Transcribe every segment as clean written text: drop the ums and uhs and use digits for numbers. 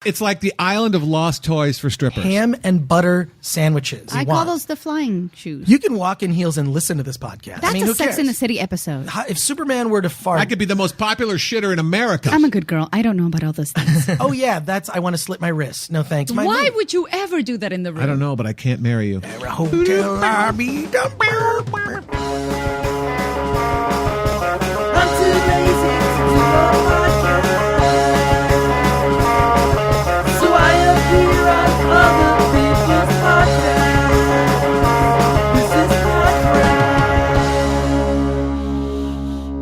It's like the island of lost toys for strippers. Ham and butter sandwiches. I call those the flying shoes. You can walk in heels and listen to this podcast. That's who a Sex cares? in the City episode. If Superman were to fart... I could be the most popular shitter in America. I'm a good girl. I don't know about all those things. Oh, yeah, I want to slit my wrist. No, thanks. Why would you ever do that in the room? I don't know, but I can't marry you. Hotel lobby. I'm too lazy to do a podcast. So I appear on other people's podcasts. This is PodCRASH.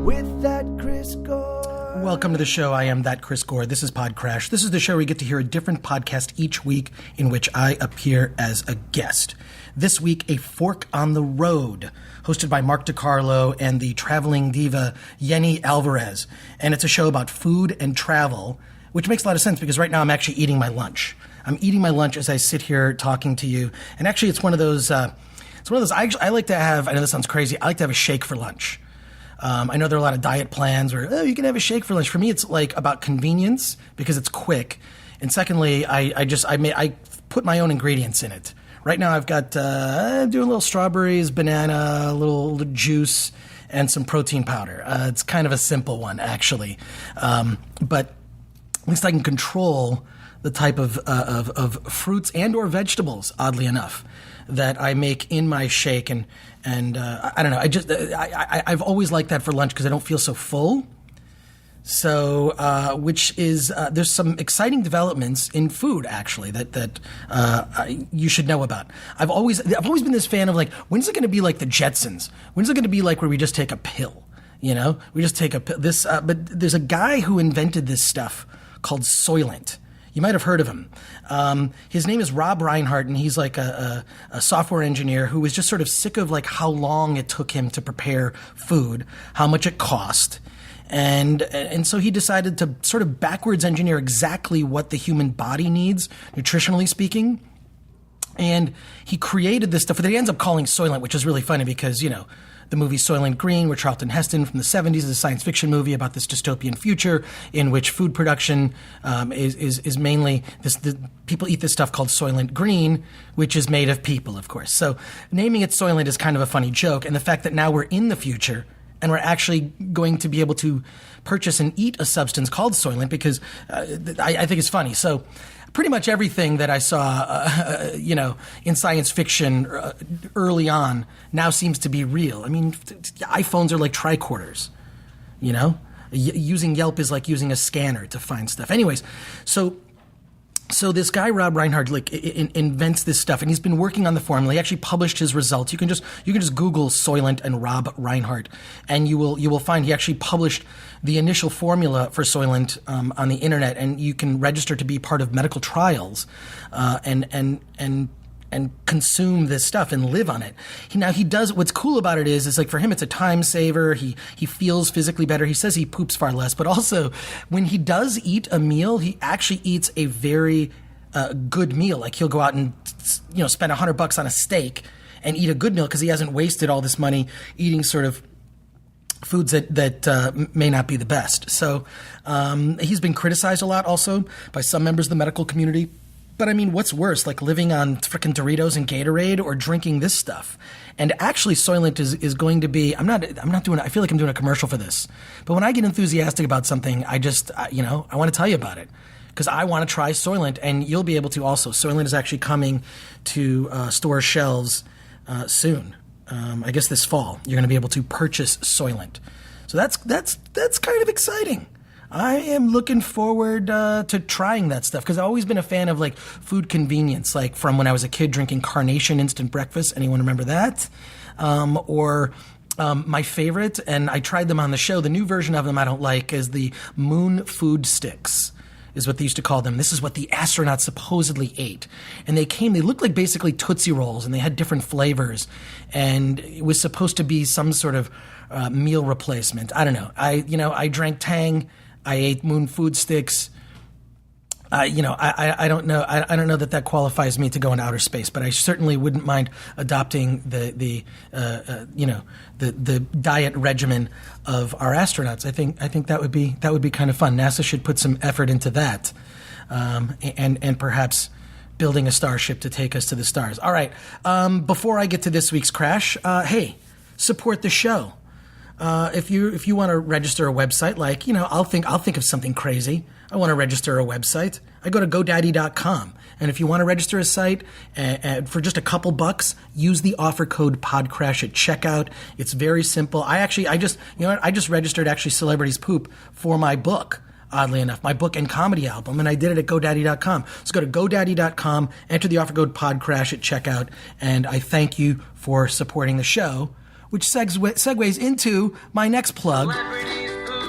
With that Chris Gore. Welcome to the show. I am that Chris Gore. This is PodCRASH. This is the show where you get to hear a different podcast each week in which I appear as a guest. This week, A Fork on the Road, hosted by Mark DeCarlo and the traveling diva Yeni Alvarez. And it's a show about food and travel, which makes a lot of sense because right now I'm actually eating my lunch. I'm eating my lunch as I sit here talking to you. And actually, it's one of those, I like to have, I know this sounds crazy, I like to have a shake for lunch. I know there are a lot of diet plans where, you can have a shake for lunch. For me, it's like about convenience because it's quick. And secondly, I put my own ingredients in it. Right now, I've got I'm doing little strawberries, banana, a little juice, and some protein powder. It's kind of a simple one, actually, but at least I can control the type of fruits and or vegetables, oddly enough, that I make in my shake. And I don't know. I've always liked that for lunch because I don't feel so full. So, there's some exciting developments in food actually that you should know about. I've always been this fan of like, when's it going to be like the Jetsons? When's it going to be like where we just take a pill? You know, we just take a pill. But there's a guy who invented this stuff called Soylent. You might have heard of him. His name is Rob Reinhardt, and he's like a software engineer who was just sort of sick of like how long it took him to prepare food, how much it cost. And so he decided to sort of backwards engineer exactly what the human body needs, nutritionally speaking. And he created this stuff that he ends up calling Soylent, which is really funny because, you know, the movie Soylent Green with Charlton Heston from the 70s is a science fiction movie about this dystopian future in which food production is mainly people eat this stuff called Soylent Green, which is made of people, of course. So naming it Soylent is kind of a funny joke. And the fact that now we're in the future and we're actually going to be able to purchase and eat a substance called Soylent because I think it's funny. So pretty much everything that I saw, in science fiction early on now seems to be real. I mean, iPhones are like tricorders, you know? Using Yelp is like using a scanner to find stuff. Anyways, so this guy, Rob Reinhardt, invents this stuff, and he's been working on the formula. He actually published his results. You can just Google Soylent and Rob Reinhardt, and you will find he actually published the initial formula for Soylent on the internet, and you can register to be part of medical trials, and consume this stuff and live on it. He does, what's cool about it is like for him it's a time saver. He feels physically better. He says he poops far less, but also when he does eat a meal, he actually eats a very good meal. Like he'll go out and spend $100 on a steak and eat a good meal because he hasn't wasted all this money eating sort of foods that may not be the best. So he's been criticized a lot also by some members of the medical community. But I mean, what's worse, like living on frickin' Doritos and Gatorade or drinking this stuff? And actually, Soylent is going to be. I'm not doing. I feel like I'm doing a commercial for this. But when I get enthusiastic about something, I want to tell you about it because I want to try Soylent, and you'll be able to also. Soylent is actually coming to store shelves soon. I guess this fall, you're going to be able to purchase Soylent. So that's kind of exciting. I am looking forward to trying that stuff because I've always been a fan of like food convenience, like from when I was a kid drinking Carnation instant breakfast. Anyone remember that? Or my favorite, and I tried them on the show. The new version of them I don't like is the Moon Food Sticks, is what they used to call them. This is what the astronauts supposedly ate. And they looked like basically Tootsie Rolls, and they had different flavors. And it was supposed to be some sort of meal replacement. I don't know. I drank Tang. I ate Moon Food Sticks. I don't know. I don't know that qualifies me to go into outer space, but I certainly wouldn't mind adopting the diet regimen of our astronauts. I think that would be kind of fun. NASA should put some effort into that. and perhaps building a starship to take us to the stars. All right. Before I get to this week's crash, hey, support the show. If you want to register a website, like, I'll think of something crazy. I want to register a website. I go to GoDaddy.com. And if you want to register a site for just a couple bucks, use the offer code PodCRASH at checkout. It's very simple. I just registered actually Celebrities Poop for my book. Oddly enough, my book and comedy album, and I did it at GoDaddy.com. So go to GoDaddy.com, enter the offer code PodCRASH at checkout, and I thank you for supporting the show, which segues into my next plug,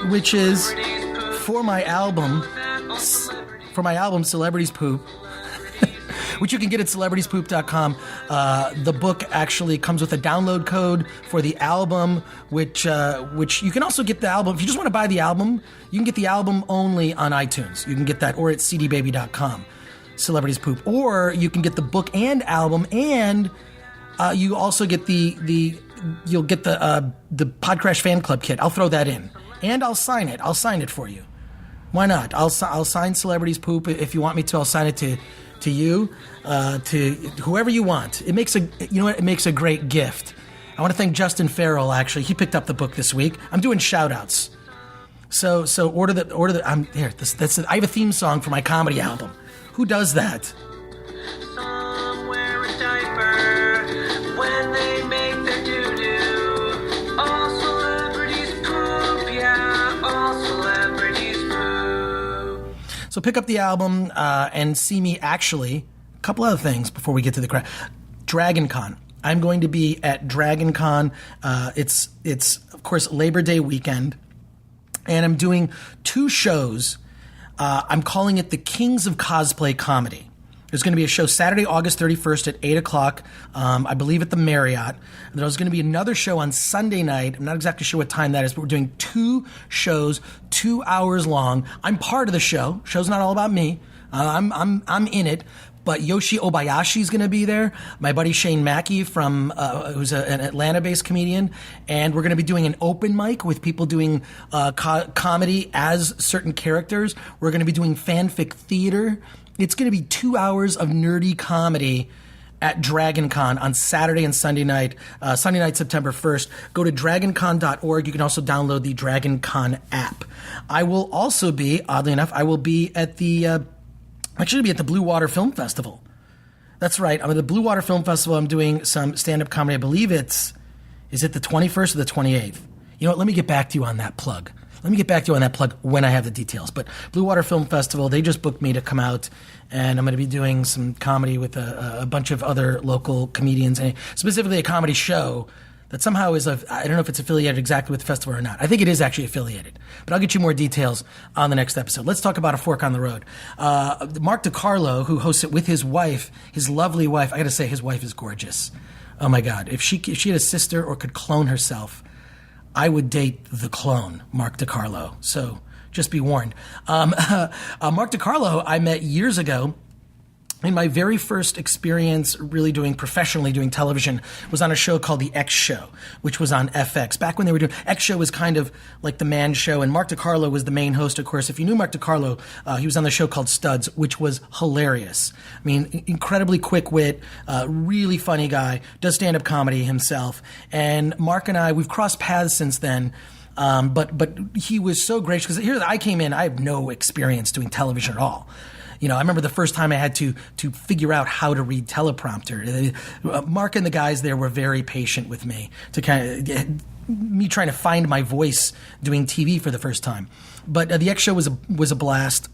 which is for my album Celebrities Poop, which you can get at celebrityspoop.com. The book actually comes with a download code for the album, which you can also get the album. If you just want to buy the album, you can get the album only on iTunes. You can get that, or at cdbaby.com, Celebrities Poop. Or you can get the book and album, and you also get you'll get the PodCRASH fan club kit. I'll throw that in, and I'll sign it. I'll sign it for you. Why not? I'll sign Celebrities Poop if you want me to. I'll sign it to you, to whoever you want. It makes a great gift. I want to thank Justin Farrell. Actually, he picked up the book this week. I'm doing shout outs. So order the. I'm here. I have a theme song for my comedy album. Who does that? Some wear a diaper when they make their doo-doo. All celebrities poop, yeah, all celebrities poop. So pick up the album and see me actually. A couple other things before we get to the crash. Dragon Con. I'm going to be at Dragon Con. It's of course Labor Day weekend, and I'm doing 2 shows. I'm calling it the Kings of Cosplay Comedy. There's going to be a show Saturday, August 31st at 8 o'clock, I believe at the Marriott. There's going to be another show on Sunday night. I'm not exactly sure what time that is, but we're doing 2 shows, 2 hours long. I'm part of the show. Show's not all about me. I'm in it. But Yoshi Obayashi is going to be there. My buddy Shane Mackey from who's an Atlanta-based comedian, and we're going to be doing an open mic with people doing comedy as certain characters. We're going to be doing fanfic theater. It's going to be 2 hours of nerdy comedy at Dragon Con on Saturday and Sunday night. Sunday night, September 1st. Go to dragoncon.org. You can also download the Dragon Con app. I will also be, oddly enough, at the Blue Water Film Festival. That's right. I'm at the Blue Water Film Festival. I'm doing some stand-up comedy. I believe is it the 21st or the 28th? You know what? Let me get back to you on that plug. When I have the details. But Blue Water Film Festival, they just booked me to come out, and I'm going to be doing some comedy with a bunch of other local comedians, and specifically a comedy show that somehow is I don't know if it's affiliated exactly with the festival or not. I think it is actually affiliated, but I'll get you more details on the next episode. Let's talk about A Fork on the Road. Mark DeCarlo, who hosts it with his wife, his lovely wife. I got to say, his wife is gorgeous. Oh my God. If she had a sister or could clone herself, I would date the clone, Mark DeCarlo. So just be warned. Mark DeCarlo, I met years ago. In my very first experience really professionally doing television was on a show called The X Show, which was on FX. Back when they were doing, X Show was kind of like the man show, and Mark DeCarlo was the main host, of course. If you knew Mark DeCarlo, he was on the show called Studs, which was hilarious. I mean, incredibly quick wit, really funny guy, does stand-up comedy himself. And Mark and I, we've crossed paths since then. But he was so gracious, because here I came in, I have no experience doing television at all. You know, I remember the first time I had to figure out how to read teleprompter. Mark and the guys there were very patient with me to kind of me trying to find my voice doing TV for the first time. But the X Show was a blast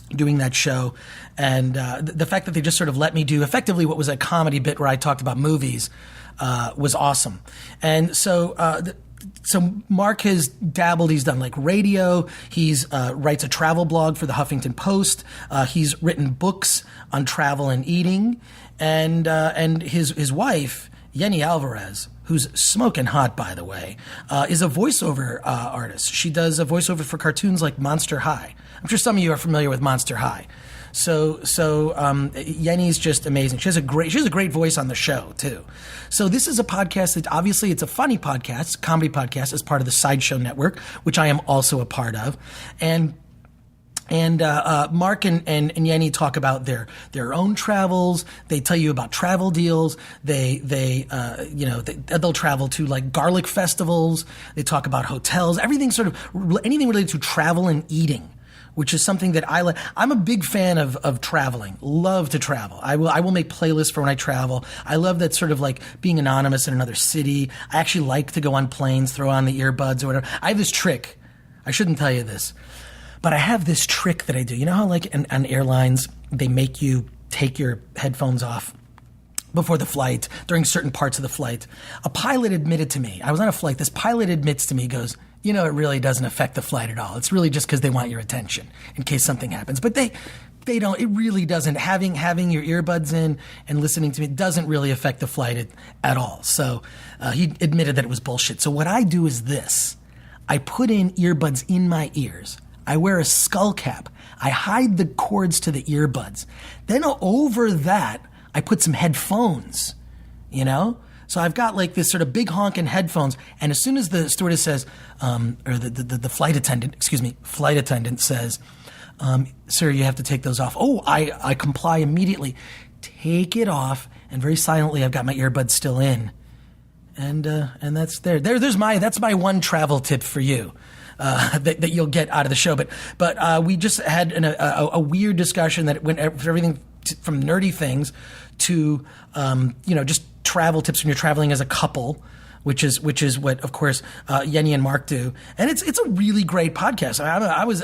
doing that show, and the fact that they just sort of let me do effectively what was a comedy bit where I talked about movies was awesome. And so Mark has dabbled. He's done like radio. He's writes a travel blog for the Huffington Post. He's written books on travel and eating. And his wife, Yeni Alvarez, who's smoking hot, by the way, is a voiceover artist. She does a voiceover for cartoons like Monster High. I'm sure some of you are familiar with Monster High. So Yeni's just amazing. She has a great voice on the show too. So this is a podcast that obviously it's a funny podcast, comedy podcast, as part of the Sideshow Network, which I am also a part of. And And Mark and Yeni talk about their own travels. They tell you about travel deals. They'll travel to like garlic festivals. They talk about hotels. Everything anything related to travel and eating, which is something that I like. I'm a big fan of traveling. Love to travel. I will make playlists for when I travel. I love that sort of like being anonymous in another city. I actually like to go on planes, throw on the earbuds or whatever. I have this trick. I shouldn't tell you this, but I have this trick that I do. You know how like on airlines, they make you take your headphones off before the flight, during certain parts of the flight. A pilot admitted to me, I was on a flight, this pilot admits to me, goes, it really doesn't affect the flight at all. It's really just because they want your attention in case something happens. But they don't, it really doesn't. Having your earbuds in and listening to me doesn't really affect the flight at all. So he admitted that it was bullshit. So what I do is this. I put in earbuds in my ears. I wear a skull cap. I hide the cords to the earbuds. Then over that, I put some headphones, So I've got like this sort of big honking headphones. And as soon as the stewardess says, or the flight attendant says, sir, you have to take those off. Oh, I comply immediately. Take it off. And very silently, I've got my earbuds still in. And that's there. That's my one travel tip for you. That you'll get out of the show. But we just had a weird discussion that went for everything from nerdy things to just travel tips when you're traveling as a couple, which is what of course Yeni and Mark do, and it's a really great podcast.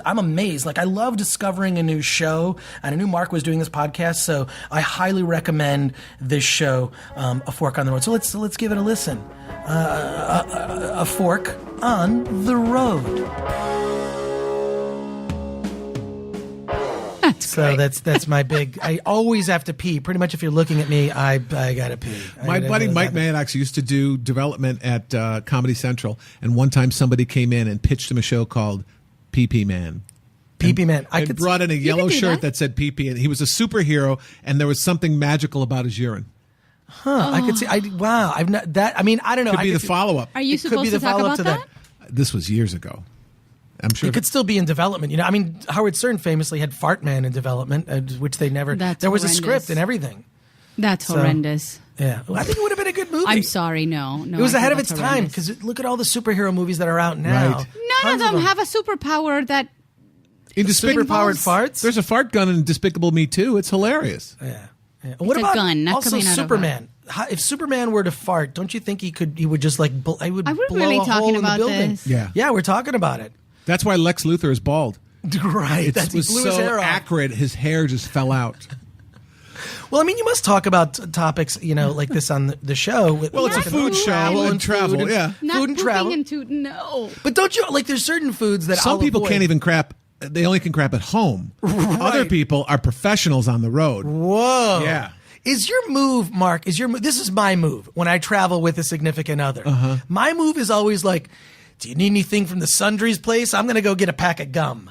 I'm amazed. Like I love discovering a new show, and I knew Mark was doing this podcast, so I highly recommend this show, A Fork on the Road. So let's give it a listen. A Fork on the Road. So that's my big. I always have to pee. Pretty much, if you're looking at me, I gotta pee. My buddy Mike Maddox used to do development at Comedy Central, and one time somebody came in and pitched him a show called Pee Pee Man. Pee Pee Man. I brought in a yellow shirt that said Pee Pee, and he was a superhero, and there was something magical about his urine. Huh? I could see. Wow. I've not that. I mean, I don't know. Could be the follow up. Are you supposed to talk about that? This was years ago. I'm sure it could still be in development. I mean, Howard Stern famously had Fart Man in development, which they never. There was a script and everything. That's horrendous. Yeah, I think it would have been a good movie. I'm sorry, no. It was ahead of its time because look at all the superhero movies that are out now. Right. None of them have a superpower that. Superpowered farts. There's a fart gun in Despicable Me 2. It's hilarious. Yeah. What about gun, not also Superman? If Superman were to fart, don't you think he would just like I would blow really a hole in the building? This. Yeah, we're talking about it. That's why Lex Luthor is bald. Right. It was so acrid, his hair just fell out. Well, I mean, you must talk about topics, like this on the show. Well, it's a food show and travel, food and travel. No. But don't you, there's certain foods that some people can't even crap. They only can crap at home. Right. Other people are professionals on the road. Whoa. Yeah. Is your move, Mark, this is my move when I travel with a significant other. Uh-huh. My move is always like, do you need anything from the Sundries place? I'm going to go get a pack of gum.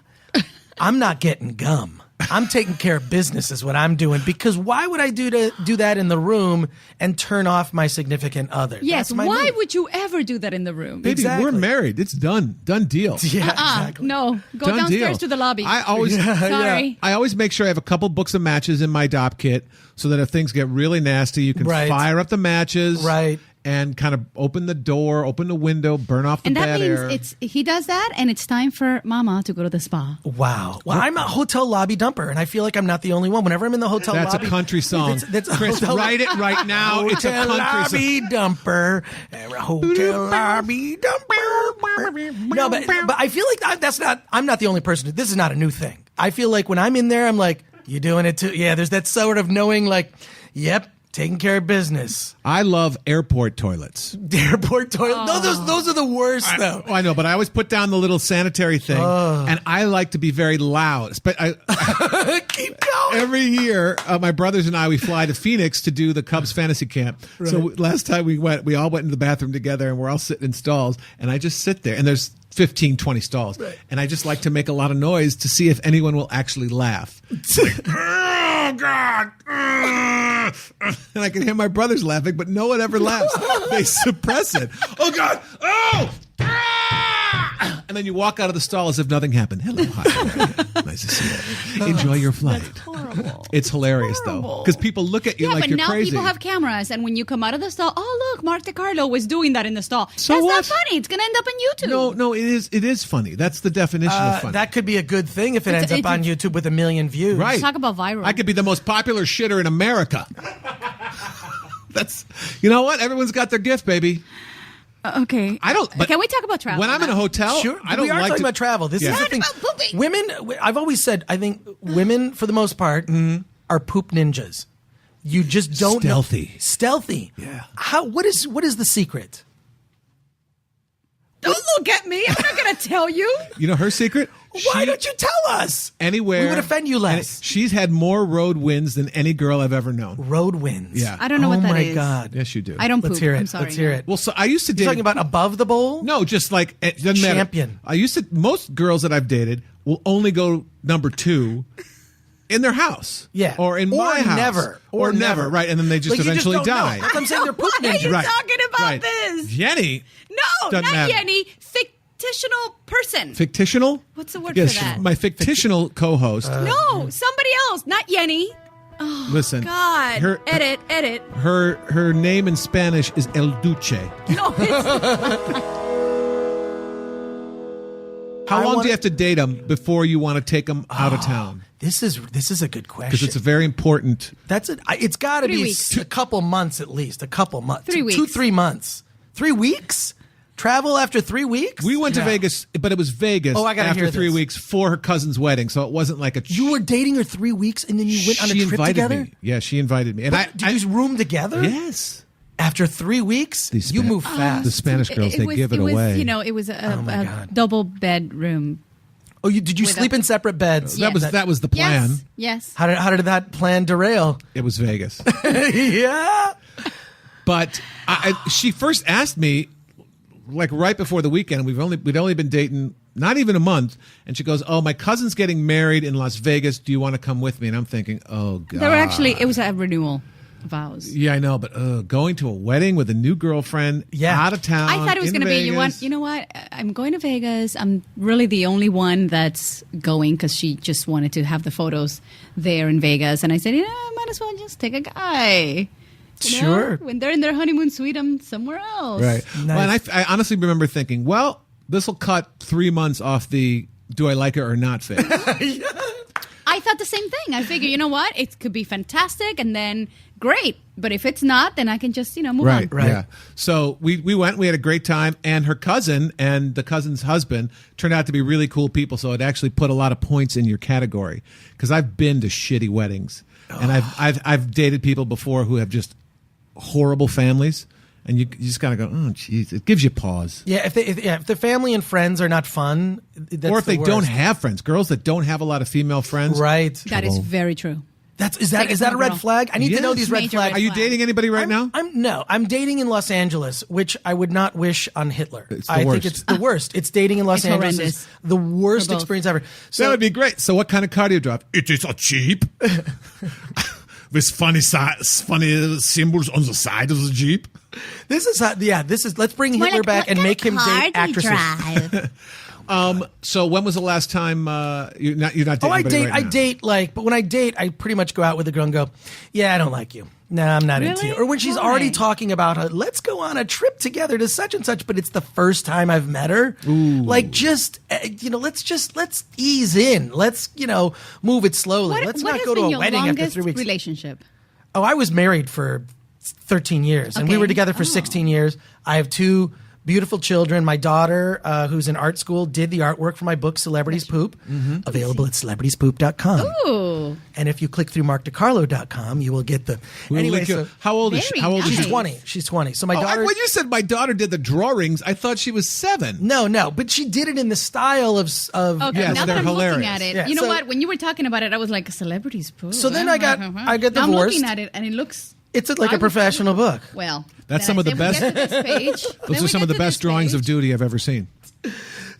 I'm not getting gum. I'm taking care of business is what I'm doing, because why would I do that in the room and turn off my significant other? Yes, why would you ever do that in the room? Baby, we're married. It's done deal. Yeah, exactly. No, go done downstairs deal. to the lobby. I always sorry. I always make sure I have a couple books of matches in my DOP kit so that if things get really nasty, you can fire up the matches. Right. And kind of open the door, open the window, burn off the bad air. And that means he does that, and it's time for Mama to go to the spa. Wow. Well, I'm a hotel lobby dumper, and I feel like I'm not the only one. Whenever I'm in the hotel lobby. That's a country song. That's Chris, write it right now. It's a country lobby dumper. Hotel lobby dumper. No, but I feel like I'm not the only person. This is not a new thing. I feel like when I'm in there, I'm like, you doing it too? Yeah, there's that sort of knowing like, yep. Taking care of business. I love airport toilets. Airport toilet? No, those are the worst, though. I know, but I always put down the little sanitary thing, and I like to be very loud. But keep going. Every year, my brothers and I, we fly to Phoenix to do the Cubs fantasy camp. Right. So last time we all went into the bathroom together, and we're all sitting in stalls, and I just sit there, and there's 15, 20 stalls. Right. And I just like to make a lot of noise to see if anyone will actually laugh. Like, oh, God. And I can hear my brothers laughing, but no one ever laughs. They suppress it. Oh, God. Oh. And then you walk out of the stall as if nothing happened. Hello. Hi. Nice guys to see it. Enjoy your flight. Horrible. It's hilarious though, because people look at you Yeah, like but you're now crazy. people have cameras, and when you come out of the stall, oh look, Mark DeCarlo was doing that in the stall. So That's what? not funny. It's gonna end up on YouTube. No, it is funny. That's the definition of funny. That could be a good thing if it It's- ends up on it's- YouTube with 1 million views. Right. Talk about viral. I could be the most popular shitter in America. That's, you know what? Everyone's got their gift, baby. Okay. I don't. But Can we talk about travel? when I'm in a hotel, Sure, I don't we are like talking to, about travel. This Yeah. is the thing. Not about pooping. Women, I've always said, I think women, for the most part, are poop ninjas. You just don't Stealthy. know. Stealthy. Yeah. What is the secret? Don't look at me. I'm not gonna tell you. You know her secret? Why don't you tell us? Anywhere. We would offend you less. and she's had more road wins than any girl I've ever known. Road wins. Yeah. I don't know what that Oh my is. God. Yes, you do. I don't poop. Let's hear it. I'm sorry. Let's hear it. Well, so I used to date. You're talking about above the bowl? No, just like it doesn't matter. Champion. I used to. Most girls that I've dated will only go number 2 in their house. Yeah. Or in Or my house. never. Or Or never. never. Right. And then they just Like, you eventually don't know. die. That's what I'm saying. They're poop Why are ninjas. you Right. talking about Right. this? Jenny. No, Doesn't not matter. Yeni. Fictional person. Fictitional? What's the word Yes, for that? my fictitional co-host. No, somebody else, not Yeni. Listen. God, Her, edit. her name in Spanish is El Duce. No, it's How I long do wanna- you have to date them before you want to take them out of town? This is a good Because question. it's a very important. That's it. It's got to 3 be weeks. a couple months at least. A couple months. 3 weeks. 2-3 months. 3 weeks? Travel after 3 weeks? We went to No. Vegas, but it was Vegas Oh, I gotta after hear 3 this. weeks for her cousin's wedding, so it wasn't like a. You were dating her 3 weeks and then you went on a She trip invited together? me. Yeah, she invited me, and Did you room together? Yes. After 3 weeks? These You Spa- move fast. The Spanish girls, they give it was, away. You know, it was a my God. double bedroom. Oh, did you with sleep a- in separate beds? that was the plan. Yes. How did that plan derail? It was Vegas, Yeah. but she first asked me, like right before the weekend. We'd only been dating not even a month, and she goes, "Oh, my cousin's getting married in Las Vegas. Do you want to come with me?" And I'm thinking, "Oh God." There were actually, it was a renewal vows. Yeah, I know, but going to a wedding with a new girlfriend, Yeah. out of town. I thought it was in going to be, Vegas. you know what? I'm going to Vegas. I'm really the only one that's going because she just wanted to have the photos there in Vegas. And I said, I might as well just take a guy. You know? Sure. When they're in their honeymoon suite, I'm somewhere else. Right. Nice. Well, and I honestly remember thinking, well, this will cut 3 months off the "do I like her or not" phase. I thought the same thing. I figure, you know what? It could be fantastic and then great. But if it's not, then I can just, move on. Right. Yeah. So we went. We had a great time, and her cousin and the cousin's husband turned out to be really cool people. So it actually put a lot of points in your category because I've been to shitty weddings, and I've dated people before who have just horrible families, and you just gotta go, oh, jeez, it gives you pause. Yeah, if the family and friends are not fun, that's Or if the they don't worst. have friends, girls that don't have a lot of female friends. Right. That is very true. Is that a red girl. flag? I need to know Yes. these red Major flags. Are you flag. dating anybody right now? I'm dating in Los Angeles, which I would not wish on Hitler. It's the I worst. think it's the worst. It's dating in Los It's Angeles horrendous. is the worst For both. experience ever. So That would be great. So what kind of car do you drive? It is a Jeep. With funny symbols on the side of the Jeep. this is let's bring Hitler back and make him date actresses. So when was the last time you're not dating Oh, I anybody date. right I now? date but when I date, I pretty much go out with a girl and go, "Yeah, I don't like you. No, I'm not into Really? you." Or when she's Why? already talking about, "Let's go on a trip together to such and such," but it's the first time I've met her. Like, just let's ease in. Let's move it slowly. Let's what not has go to been a your wedding after longest 3 weeks. relationship? Oh, I was married for 13 years, and we Okay. were together for Oh. 16 years. I have 2 beautiful children. My daughter, who's in art school, did the artwork for my book, Celebrities Poop, available at celebitiespoop.com. Ooh. And if you click through markdecarlo.com, you will get the... Anyway, how old is she? Very How old is She's she? nice. 20. She's 20. So my Oh, daughter... when you said my daughter did the drawings, I thought she was 7. No, but she did it in the style of Okay, Yes, now they're that I'm hilarious. looking at it, Yeah, you know so- what? When you were talking about it, I was like, celebrities poop. So then I got Now divorced. I'm looking at it, and it looks... It's like a professional book. Well, That's then some I of the say we best- get to this page, then Those we are some get of the to best this drawings of page. duty I've ever seen.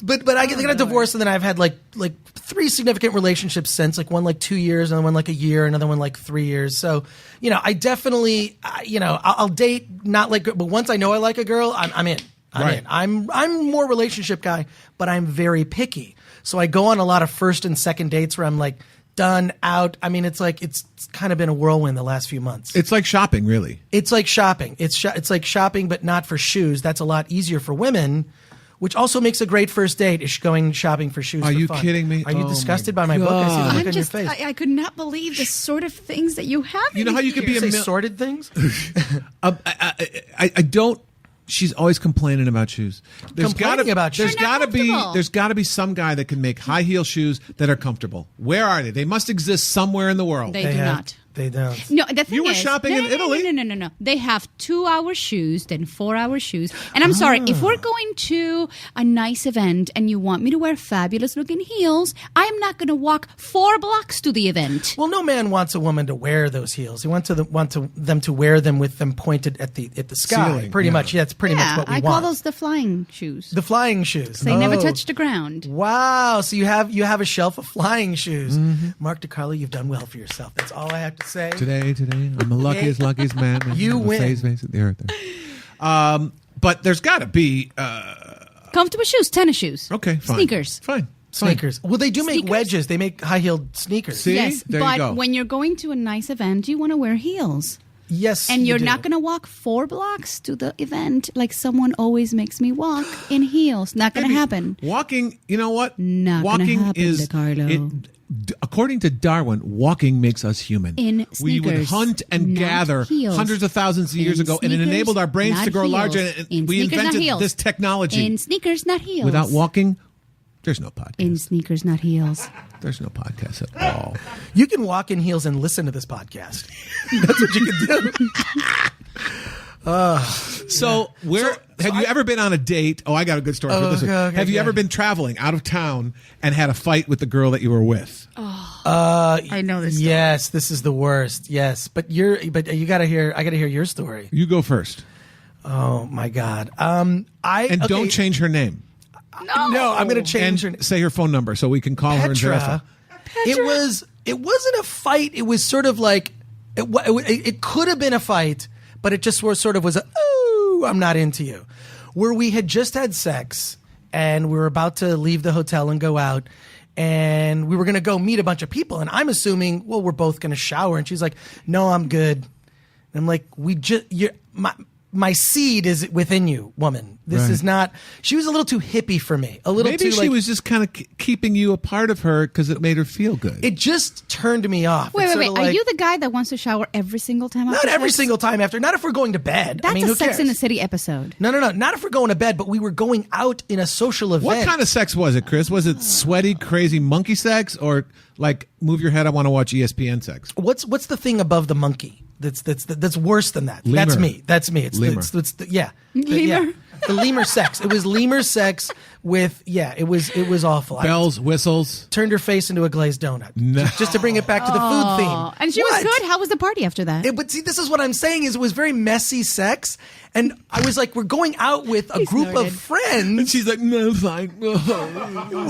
But I got divorced, and then I've had like 3 significant relationships since, like one like 2 years, another one like a year, another one like 3 years. So I definitely I'll date not like, but once I know I like a girl, I'm in. I'm Right. in. I'm more relationship guy, but I'm very picky. So I go on a lot of first and second dates where I'm like, done, out. I mean, it's kind of been a whirlwind the last few months. It's like shopping, really. It's like shopping. It's like shopping, but not for shoes. That's a lot easier for women, which also makes a great first date, is going shopping for shoes. Are for you fun. kidding me? Are you Oh disgusted my by my book? I see the God. look on your face. I could not believe the sort of things that you have. You know how you could be You a say sorted things? I don't. She's always complaining about shoes. Complaining about shoes. There's They're not comfortable. There's got to be some guy that can make high heel shoes that are comfortable. Where are they? They must exist somewhere in the world. They do not. They don't. No, the thing You were is, shopping in Italy. No. They have 2-hour shoes, then 4-hour shoes. And I'm sorry, if we're going to a nice event and you want me to wear fabulous looking heels, I'm not going to walk 4 blocks to the event. Well, no man wants a woman to wear those heels. He wants them to wear them with them pointed at the sky. Ceiling, Pretty yeah. much. Yeah, that's pretty much what we I want. call those the flying shoes. the flying shoes. They never Oh. touch the ground. Wow. So you have a shelf of flying shoes. Mm-hmm. Mark DeCarlo, you've done well for yourself. That's all I have to say. Today, I'm the luckiest man. You on the win. face of the earth. But there's got to be. Comfortable shoes, tennis shoes. Okay, fine. Sneakers. Fine. Sneakers. Well, they do make Sneakers? wedges. They make high-heeled sneakers. See? Yes, There you but go. when you're going to a nice event, you want to wear heels. Yes, And you you're do. not going to walk 4 blocks to the event like someone always makes me walk in heels. Not going to happen. Walking, you know what? Not gonna walking happen, is DeCarlo. according to Darwin, walking makes us human. In we would sneakers, hunt and not gather heels. hundreds of thousands of years In ago, and it sneakers, enabled our brains not to grow heels. larger. And In we sneakers, not invented heels. this technology. In sneakers, not heels. Without walking, there's no podcast. In sneakers, not heels. There's no podcast at all. You can walk in heels and listen to this podcast. That's what you can do. So, have you ever been on a date? Oh, I got a good story for this one. okay, Have you yeah. ever been traveling out of town and had a fight with the girl that you were with? I know this. Yes, this is the worst. Yes, but you gotta hear. I gotta hear your story. You go first. Oh my God. Don't change her name. No, I'm gonna change her. And say her phone number so we can call her and verify. Petra. It wasn't a fight. It was sort of like it could have been a fight, but it just sort of was a "ooh, I'm not into you," where we had just had sex and we were about to leave the hotel and go out, and we were going to go meet a bunch of people, and I'm assuming, well, we're both going to shower, and she's like, "No, I'm good." And I'm like, my seed is within you, woman. This Right. is not. She was a little too hippie for me. A little Maybe too. she like, was just kind of keeping you a part of her because it made her feel good. It just turned me off. Wait. It's sorta Are like- you the guy that wants to shower every single time? Not after every sex? single time after. Not if we're going to bed. That's I mean, a who Sex cares? in the City episode. No. Not if we're going to bed. But we were going out in a social event. What kind of sex was it, Chris? Was it sweaty, crazy monkey sex, or like move your head? I want to watch ESPN sex. What's the thing above the monkey? That's worse than that. Lemur. That's me. It's Lemur. yeah. Lemur? The lemur sex. It was lemur sex with It was awful. Bells, whistles. Turned her face into a glazed donut. No. Just to bring it back to the food theme. Oh, and she What? was good. How was the party after that? But see, this is what I'm saying is it was very messy sex. And I was like, we're going out with a group snorted. of friends. And she's like, no, fine. We're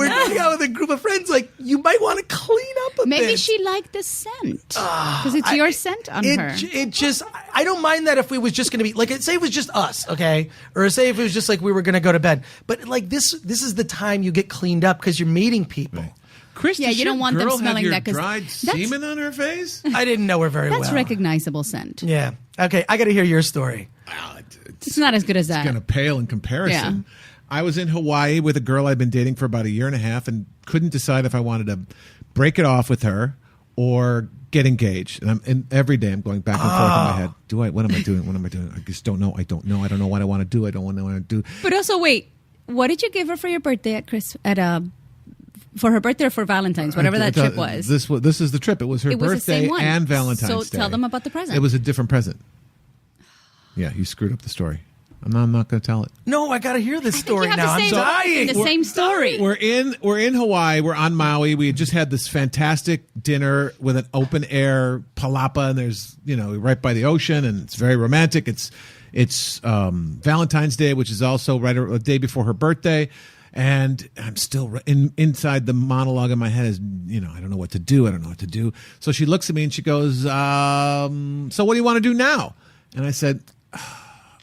going out with a group of friends. Like, you might want to clean up a bit. Maybe she liked the scent because it's your scent on her. It just, I don't mind that if it was just going to be, like, say it was just us, okay? Or say if it was just like we were going to go to bed. But, like, this is the time you get cleaned up because you're meeting people. Chris, Yeah, does you don't your want them girl smelling have your that 'cause dried that's- semen on her face? I didn't know her very That's well. recognizable scent. Yeah. Okay, I got to hear your story. It's not as good as that. Going to pale in comparison. Yeah. I was in Hawaii with a girl I'd been dating for about a year and a half and couldn't decide if I wanted to break it off with her or get engaged. And every day I'm going back and forth in my head. What am I doing? What am I doing? I just don't know. I don't know. I don't know what I want to do. I don't want to know what I do. But also, wait, what did you give her for your birthday for her birthday or for Valentine's, whatever that trip was? This is the trip. It was her It was the birthday same one. and Valentine's So Day. tell them about the present. It was a different present. Yeah, you screwed up the story. I'm not going to tell it. No, I got to hear this story you have now. the I'm same, dying. the same story. We're in Hawaii. We're on Maui. We had just had this fantastic dinner with an open air palapa, and there's right by the ocean, and it's very romantic. It's Valentine's Day, which is also right a day before her birthday, and I'm still inside the monologue in my head is I don't know what to do. I don't know what to do. So she looks at me and she goes, "So what do you want to do now?" And I said,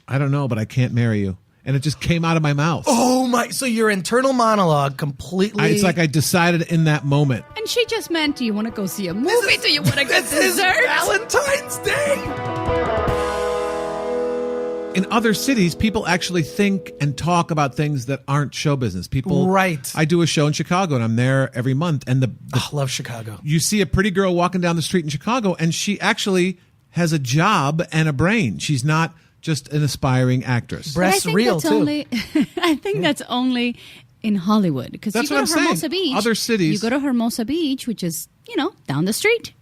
"I don't know, but I can't marry you." And it just came out of my mouth. Oh my! So your internal monologue completely. It's like I decided in that moment. And she just meant, do you want to go see a movie? Do you want to get dessert? Valentine's Day. In other cities, people actually think and talk about things that aren't show business. People, Right. I do a show in Chicago, and I'm there every month. And I love Chicago. you see a pretty girl walking down the street in Chicago, and she actually has a job and a brain. She's not just an aspiring actress. But I Breasts think real that's too. only. I think that's only in Hollywood, because you That's go what to I'm saying. Hermosa Beach. Other cities- You go to Hermosa Beach, which is down the street,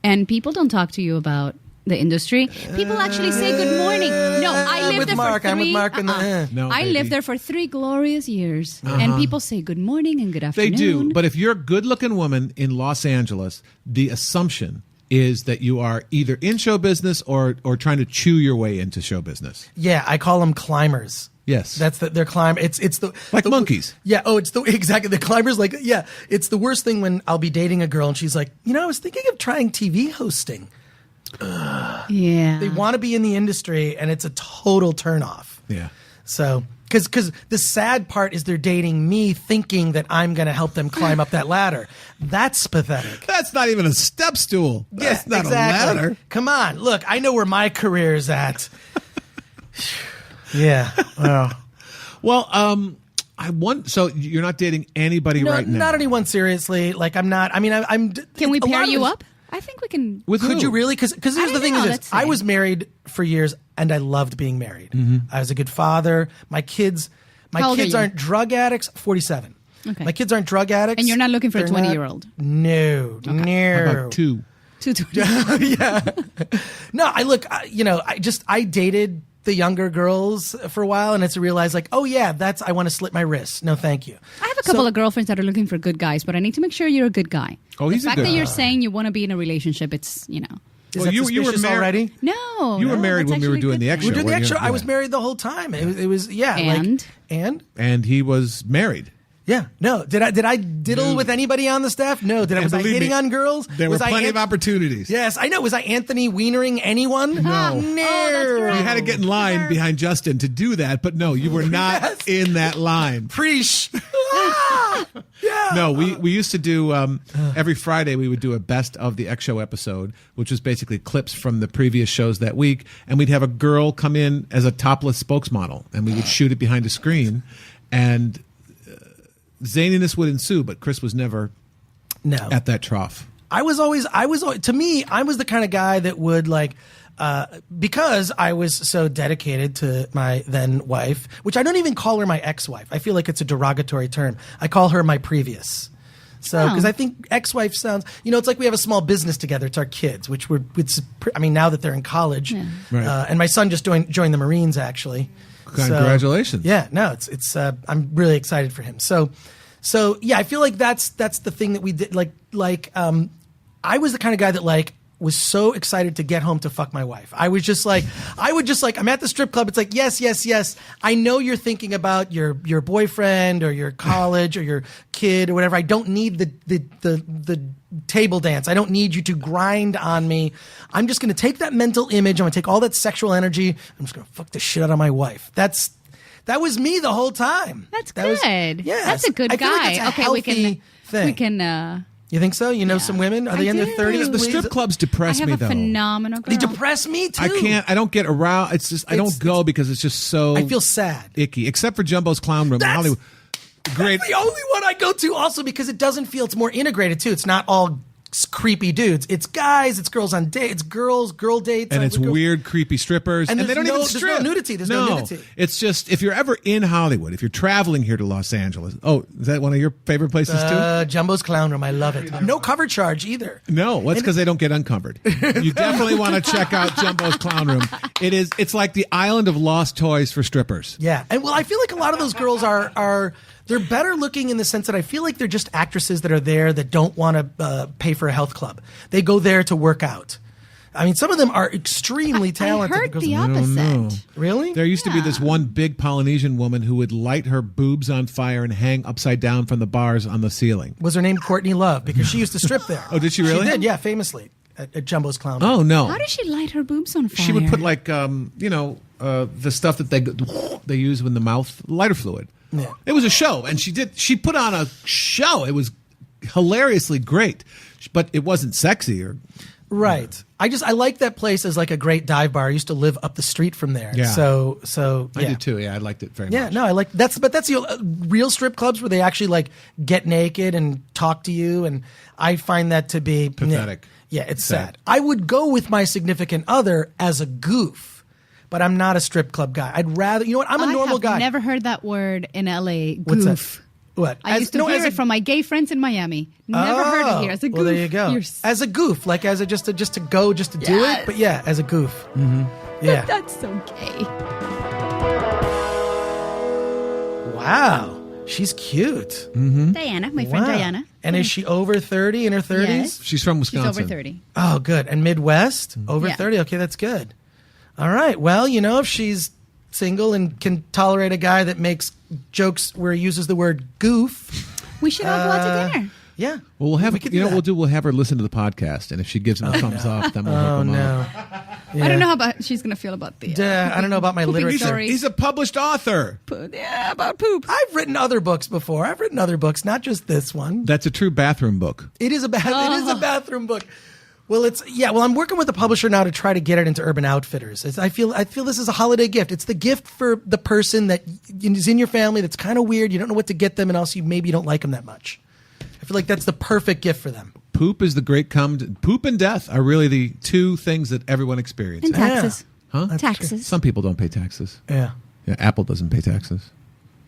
and people don't talk to you about the industry. People actually say good morning. No, I lived with there Mark. for 3. I'm with Mark in the- No, I baby. lived there for 3 glorious years, and people say good morning and good They afternoon. do. But if you're a good-looking woman in Los Angeles, the assumption is that you are either in show business or trying to chew your way into show business. Yeah, I call them climbers. Yes. That's their climb. It's the Like the- monkeys. Yeah. Oh, it's exactly the climbers. Like, yeah, it's the worst thing when I'll be dating a girl and she's like, I was thinking of trying TV hosting. Yeah. They want to be in the industry, and it's a total turnoff. Yeah. So, because the sad part is they're dating me, thinking that I'm going to help them climb up that ladder. That's pathetic. That's not even a step stool. That's not exactly. a ladder. Come on, look, I know where my career is at. Yeah. Well, Well, so you're not dating anybody no, right now? not anyone seriously. Like, I'm not. I mean, I'm. Can we a lot pair of you this- up? I think we can. With Could who? you really? Because here's I the thing: don't know, is let's this. I see. was married for years, and I loved being married. I was a good father. My kids How old are you? aren't drug addicts. 47. Okay. My kids aren't drug addicts. And you're not looking for a They're not- 20-year-old? No, no. How about 2? No, I dated the younger girls for a while, and it's realized like, oh yeah, I want to slit my wrist. No, thank you. I have a couple of girlfriends that are looking for good guys, but I need to make sure you're a good guy. Oh, he's a the fact good that you're guy. saying you want to be in a relationship, it's. Is Well, that you were suspicious married- already? No. You were no, married that's when we were actually doing a the good extra. We thing. did the weren't you? extra. I was Yeah. married the whole time. It was yeah. And? And he was married. Yeah, no. Did I diddle with anybody on the staff? No. Was I believe hitting me, on girls? There was were plenty of opportunities. Yes, I know. Was I Anthony Wienering anyone? No. Oh, that's great. You had to get in line behind Justin to do that, but no, you were not Yes. in that line. Preach. Yeah. No, we used to do every Friday we would do a best of the X Show episode, which was basically clips from the previous shows that week, and we'd have a girl come in as a topless spokesmodel, and we would shoot it behind a screen, and zaniness would ensue, but Chris was never No. at that trough. I was always to me, I was the kind of guy that would like because I was so dedicated to my then wife, which I don't even call her my ex-wife. I feel like it's a derogatory term. I call her my previous. So, because I think ex-wife sounds, it's like we have a small business together. It's our kids, which now that they're in college, Right. and my son just joined the Marines actually. Congratulations. So, yeah, no, it's I'm really excited for him. So yeah, I feel like that's the thing that we did. I was the kind of guy that was so excited to get home to fuck my wife. I would just like, I'm at the strip club. It's like, yes. I know you're thinking about your boyfriend or your college or your kid or whatever. I don't need the table dance. I don't need you to grind on me. I'm just going to take that mental image. I'm going to take all that sexual energy. I'm just going to fuck the shit out of my wife. That was me the whole time. That's That was- good. yes. That's a good I feel guy. like it's a okay, healthy thing. We can. You think so? You know some women? Are they in their do. 30s? The strip clubs I depress have me, a though. phenomenal girl. They depress me too. I don't get around. It's just, I don't go because it's just so I feel sad. icky, except for Jumbo's Clown Room in That's- Hollywood. Great. That's the only one I go to also because it doesn't feel, it's more integrated too. It's not all creepy dudes. It's guys, it's girls on dates, it's girl dates. And it's with girls. weird, creepy strippers. And they there's don't no- even there's strip. no nudity. There's no nudity. It's just, if you're ever in Hollywood, if you're traveling here to Los Angeles. Oh, is that one of your favorite places too? Jumbo's Clown Room. I love it. No cover charge either. No, that's because they don't get uncovered. You definitely want to check out Jumbo's Clown Room. It's like the island of lost toys for strippers. Yeah. And well, I feel like a lot of those girls are they're better looking in the sense that I feel like they're just actresses that are there that don't want to pay for a health club. They go there to work out. I mean, some of them are extremely talented. I heard because the of- opposite. Really? There used to be this one big Polynesian woman who would light her boobs on fire and hang upside down from the bars on the ceiling. Was her name Courtney Love? Because she used to strip there. Oh, did she really? She did, yeah, famously at Jumbo's Clown Room. Oh, no. How does she light her boobs on fire? She would put like, the stuff that they use in the mouth, lighter fluid. Yeah. It was a show, and she put on a show. It was hilariously great, but it wasn't sexy or. Right. I like that place as like a great dive bar. I used to live up the street from there. Yeah. So I did too. Yeah, I liked it very much. Yeah, no, I like that's the real strip clubs where they actually like get naked and talk to you, and I find that to be Pathetic. Yeah, it's sad. I would go with my significant other as a goof, but I'm not a strip club guy. I'd rather, you know what? I'm a normal guy. I've never heard that word in LA. Goof. What's that? What? I used to hear it from my gay friends in Miami. Never heard it here as a goof. Well, there you go. As a goof, like as a just to do it. But yeah, as a goof. Mm-hmm. Yeah. That's so gay. Wow, she's cute. Diana, my friend Diana. And is she over 30 in her 30s? Yes. She's from Wisconsin. She's over 30. Oh, good. And Midwest? Over Yeah. 30? Okay, that's good. All right. Well, if she's single and can tolerate a guy that makes jokes where he uses the word goof. We should all go out to dinner. Yeah. Well, we'll have We could you know do what that. we'll have her listen to the podcast, and if she gives him a thumbs up, then we'll hook him up. Yeah. I don't know how about she's going to feel about the. I don't know about my Pooping literature. story. He's a published author. Yeah, about poop. I've written other books before. I've written other books, not just this one. That's a true bathroom book. It is a bathroom book. Well, I'm working with a publisher now to try to get it into Urban Outfitters. I feel this is a holiday gift. It's the gift for the person that is in your family that's kind of weird. You don't know what to get them, and also maybe you don't like them that much. I feel like that's the perfect gift for them. Poop is the great poop and death are really the two things that everyone experiences. And taxes. Huh? Taxes. Some people don't pay taxes. Yeah. Yeah, Apple doesn't pay taxes.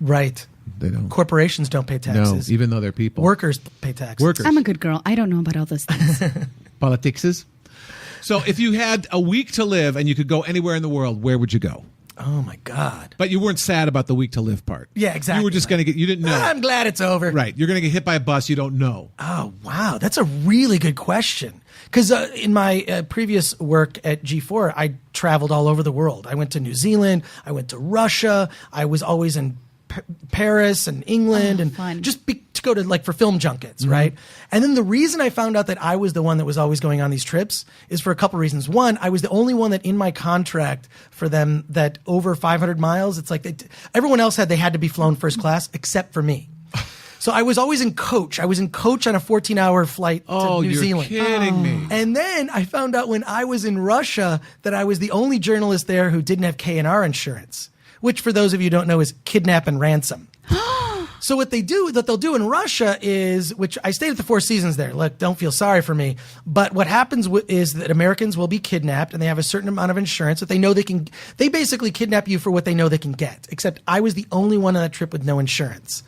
Right. They don't. Corporations don't pay taxes. No, even though they're people. Workers pay taxes. Workers. I'm a good girl. I don't know about all those things. Politicses. So if you had a week to live and you could go anywhere in the world, where would you go? Oh, my God. But you weren't sad about the week to live part. Yeah, exactly. You were just going to you didn't know. I'm glad it's over. Right. You're going to get hit by a bus you don't know. Oh, wow. That's a really good question. Because in my previous work at G4, I traveled all over the world. I went to New Zealand. I went to Russia. I was always in Paris and England, and fun. just to go to for film junkets, right? And then the reason I found out that I was the one that was always going on these trips is for a couple reasons. One, I was the only one that in my contract for them that over 500 miles, it's like everyone else they had to be flown first class except for me. So I was always in coach. I was in coach on a 14-hour flight to New Zealand. Oh, you're kidding me. And then I found out when I was in Russia that I was the only journalist there who didn't have K&R insurance, which for those of you who don't know is kidnap and ransom. So what they'll do in Russia is, which I stayed at the Four Seasons there. Look, don't feel sorry for me. But what happens is that Americans will be kidnapped and they have a certain amount of insurance that they know they basically kidnap you for what they know they can get. Except I was the only one on that trip with no insurance.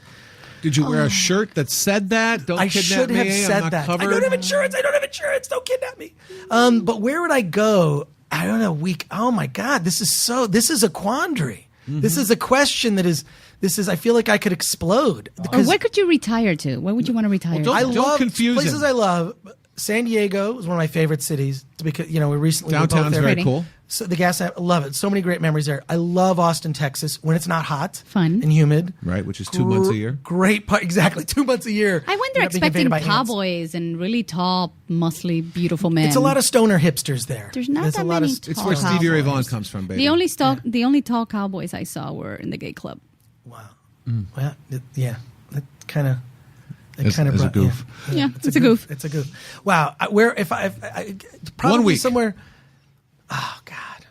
Did you wear a shirt that said that? Don't I kidnap should me. have said I'm not that. covered. I don't have insurance. Don't kidnap me. But where would I go? I don't know. Oh my God. This is a quandary. Mm-hmm. This is a question I feel like I could explode. Or where could you retire to? Where would you want to retire to? I Don't love confuse places him. I love. San Diego is one of my favorite cities because we recently were both Downtown's there. very Pretty. cool. So the gas, I love it. So many great memories there. I love Austin, Texas when it's not hot, Fun. and humid. Right, which is 2 months a year. Great, exactly 2 months a year. I went there You're not being expecting invaded by ants. cowboys and really tall, muscly, beautiful men. It's a lot of stoner hipsters there. There's not There's that a lot many of, It's tall where Stevie Ray cowboys. Vaughan comes from, baby. The only tall cowboys I saw were in the gay club. Wow. Well, yeah, that kind of. As a goof. Yeah, it's a goof. It's a goof. Wow. If I probably 1 week. somewhere. Oh God.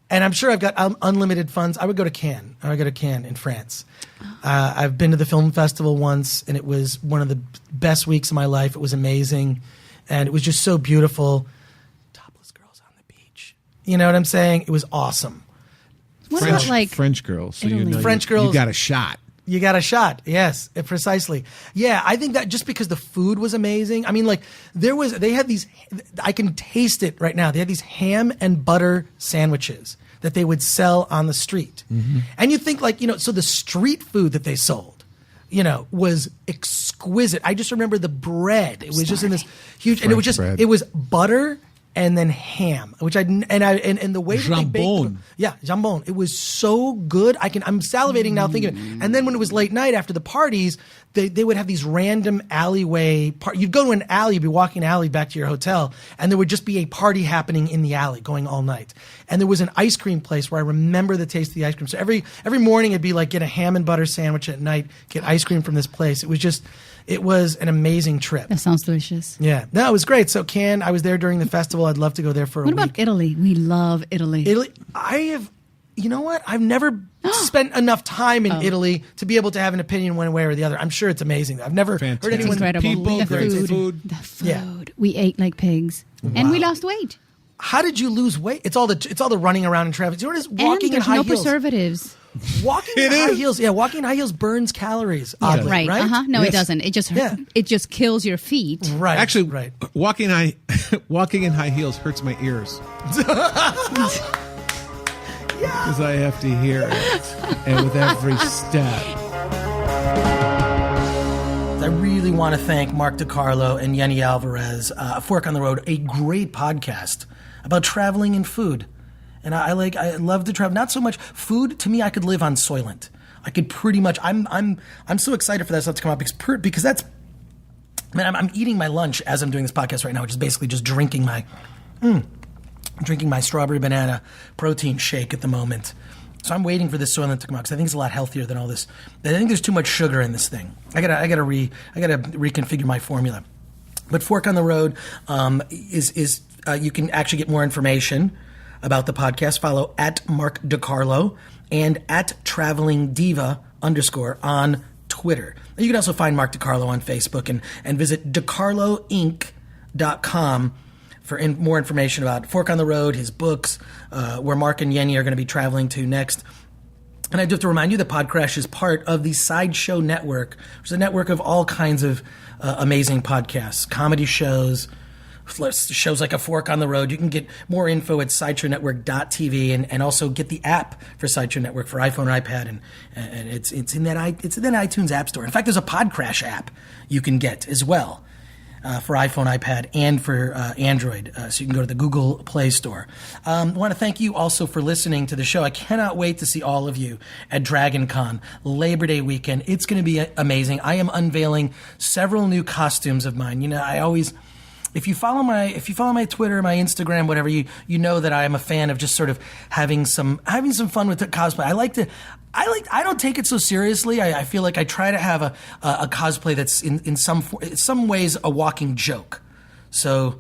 And I'm sure I've got unlimited funds. I would go to Cannes. I would go to Cannes in France. I've been to the film festival once, and it was one of the best weeks of my life. It was amazing, and it was just so beautiful. Topless girls on the beach. You know what I'm saying? It was awesome. What about like French girls. So Italy? you know French you girls- got a shot. You got a shot. Yes, precisely. Yeah, I think that just because the food was amazing. I mean, they had these, I can taste it right now. They had these ham and butter sandwiches that they would sell on the street. Mm-hmm. And you think so the street food that they sold, was exquisite. I just remember the bread. It was just in this huge, and it was just, bread. it was butter and then ham, which and the way that they baked Jambon. Jambon. It was so good. I'm salivating now thinking of it. And then when it was late night after the parties, they would have these random alleyway you'd go to an alley, you'd be walking an alley back to your hotel, and there would just be a party happening in the alley going all night. And there was an ice cream place where I remember the taste of the ice cream. So every morning it'd be like get a ham and butter sandwich, at night get ice cream from this place. It was an amazing trip. That sounds delicious. Yeah. No, it was great. So I was there during the festival. I'd love to go there for a week. What about Italy? We love Italy. You know what? I've never spent enough time in Italy to be able to have an opinion one way or the other. I'm sure it's amazing. I've never heard anyone. Incredible. People, The great food. food. The food. Yeah. We ate like pigs. And we lost weight. How did you lose weight? It's all the running around in traffic. You know what it is? Walking And in there's high no heels. preservatives. Walking in high heels. Yeah, walking in high heels burns calories. Oddly, Right. right? No, Yes. it doesn't. It just kills your feet. Right. Actually, right. walking in high heels hurts my ears. Because I have to hear it. And with every step. I really want to thank Mark DeCarlo and Yeni Alvarez, Fork on the Road, a great podcast about traveling and food. And I love to travel. Not so much food. To me, I could live on Soylent. I could pretty much. I'm so excited for that stuff to come out because that's. Man, I'm eating my lunch as I'm doing this podcast right now, which is basically just drinking my strawberry banana protein shake at the moment. So I'm waiting for this Soylent to come out because I think it's a lot healthier than all this. I think there's too much sugar in this thing. I gotta reconfigure my formula. But Fork on the Road is you can actually get more information about the podcast. Follow at Mark DeCarlo and at Traveling Diva _ on Twitter. And you can also find Mark DeCarlo on Facebook and visit DeCarloInc.com for more information about Fork on the Road, his books, where Mark and Yeni are going to be traveling to next. And I do have to remind you that PodCRASH is part of the Sideshow Network, which is a network of all kinds of amazing podcasts, comedy shows like A Fork on the Road. You can get more info at SideshowNetwork.tv and also get the app for Sideshow Network for iPhone or iPad, and it's in that iTunes App Store. In fact, there's a PodCRASH app you can get as well. For iPhone, iPad, and for Android. So you can go to the Google Play Store. I want to thank you also for listening to the show. I cannot wait to see all of you at Dragon Con, Labor Day weekend. It's going to be amazing. I am unveiling several new costumes of mine. You know, I always... If you follow my Twitter, my Instagram, whatever, you know that I am a fan of just sort of having some fun with the cosplay. I don't take it so seriously. I feel like I try to have a cosplay that's in some ways a walking joke. So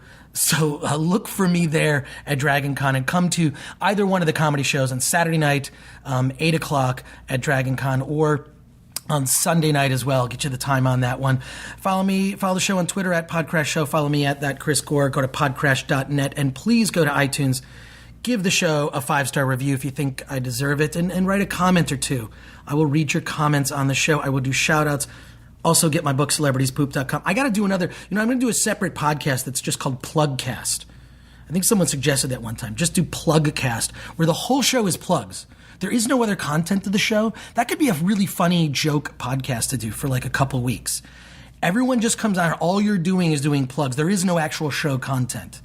look for me there at Dragon Con and come to either one of the comedy shows on Saturday night, 8 o'clock at Dragon Con, or on Sunday night as well. I'll get you the time on that one. Follow the show on Twitter at PodCRASH Show. Follow me at that Chris Gore. Go to podcrash.net and please go to iTunes. Give the show a 5-star review if you think I deserve it, and write a comment or two. I will read your comments on the show. I will do shout-outs. Also get my book, CelebritiesPoop.com. I got to do another, I'm going to do a separate podcast that's just called Plugcast. I think someone suggested that one time. Just do Plugcast, where the whole show is plugs. There is no other content to the show. That could be a really funny joke podcast to do for like a couple weeks. Everyone just comes on. All you're doing is doing plugs. There is no actual show content.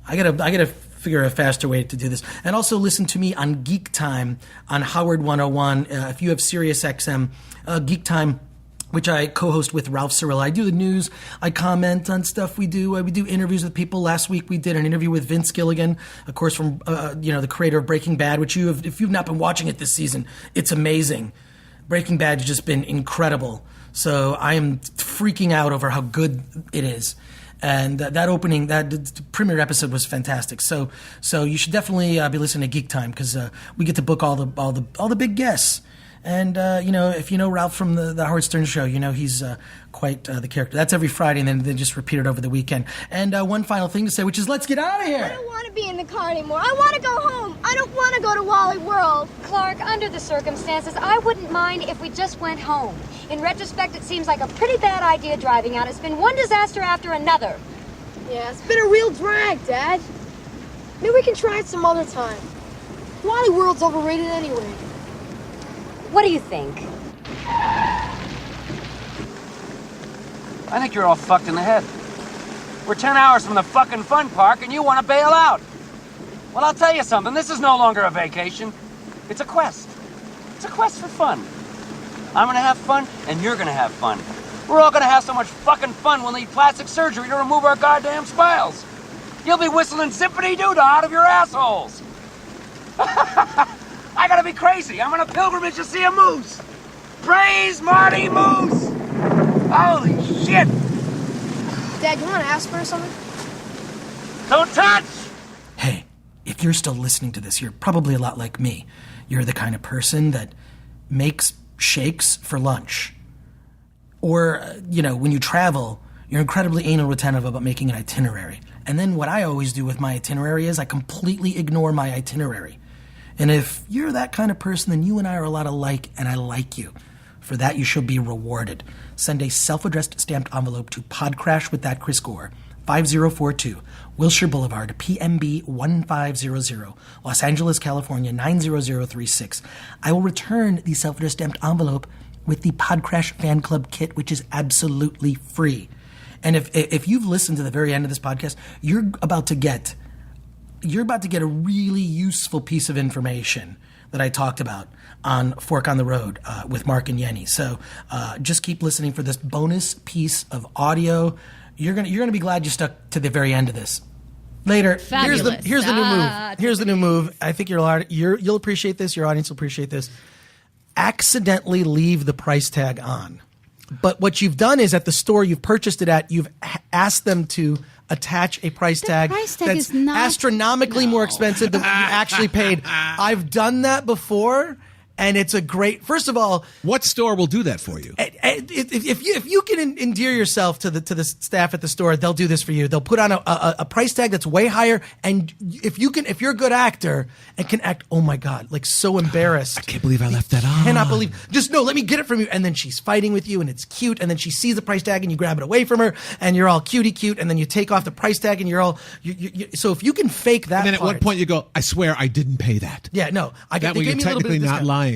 I gotta figure a faster way to do this. And also listen to me on Geek Time on Howard 101. If you have Sirius XM, Geek Time, which I co-host with Ralph Cirillo. I do the news. I comment on stuff we do. We do interviews with people. Last week we did an interview with Vince Gilligan, of course, from the creator of Breaking Bad, which if you've not been watching it this season, it's amazing. Breaking Bad has just been incredible. So I am freaking out over how good it is. And that premiere episode was fantastic. So you should definitely be listening to Geek Time, because we get to book all the big guests. And, if you know Ralph from the Howard Stern Show, he's quite the character. That's every Friday, and then they just repeat it over the weekend. And one final thing to say, which is let's get out of here. I don't want to be in the car anymore. I want to go home. I don't want to go to Wally World. Clark, under the circumstances, I wouldn't mind if we just went home. In retrospect, it seems like a pretty bad idea driving out. It's been one disaster after another. Yeah, it's been a real drag, Dad. Maybe we can try it some other time. Wally World's overrated anyway. What do you think? I think you're all fucked in the head. We're 10 hours from the fucking fun park and you want to bail out. Well, I'll tell you something. This is no longer a vacation. It's a quest. It's a quest for fun. I'm gonna have fun and you're gonna have fun. We're all gonna have so much fucking fun we'll need plastic surgery to remove our goddamn smiles. You'll be whistling Zippity Doo Dah out of your assholes. I gotta be crazy. I'm on a pilgrimage to see a moose. Praise Marty Moose! Holy shit! Dad, you want to ask her something? Don't touch! Hey, if you're still listening to this, you're probably a lot like me. You're the kind of person that makes shakes for lunch. Or, when you travel, you're incredibly anal retentive about making an itinerary. And then what I always do with my itinerary is I completely ignore my itinerary. And if you're that kind of person, then you and I are a lot alike, and I like you. For that, you should be rewarded. Send a self-addressed stamped envelope to PodCRASH with that Chris Gore, 5042, Wilshire Boulevard, PMB 1500, Los Angeles, California 90036. I will return the self-addressed stamped envelope with the PodCRASH fan club kit, which is absolutely free. And if you've listened to the very end of this podcast, you're about to get a really useful piece of information that I talked about on Fork on the Road with Mark and Yeni. So just keep listening for this bonus piece of audio. You're gonna be glad you stuck to the very end of this. Later, here's the new move. Here's the new move. I think you'll appreciate this. Your audience will appreciate this. Accidentally leave the price tag on. But what you've done is at the store you've purchased it at, you've asked them to attach a price tag, price tag that's is not- astronomically more expensive than what you actually paid. I've done that before, and it's a great. First of all, What store will do that for you? if you can endear yourself to the staff at the store, they'll do this for you. They'll put on a price tag that's way higher, and if you're a good actor and can act, oh my god, like so embarrassed. I can't believe I left that on. Cannot believe. Just no, let me get it from you. And then she's fighting with you, and it's cute. And then she sees the price tag, and you grab it away from her, and you're all cutie cute. And then you take off the price tag, and you're all. So if you can fake that, And then at part, one point you go, I swear I didn't pay that. yeah, no, That way you're technically not lying.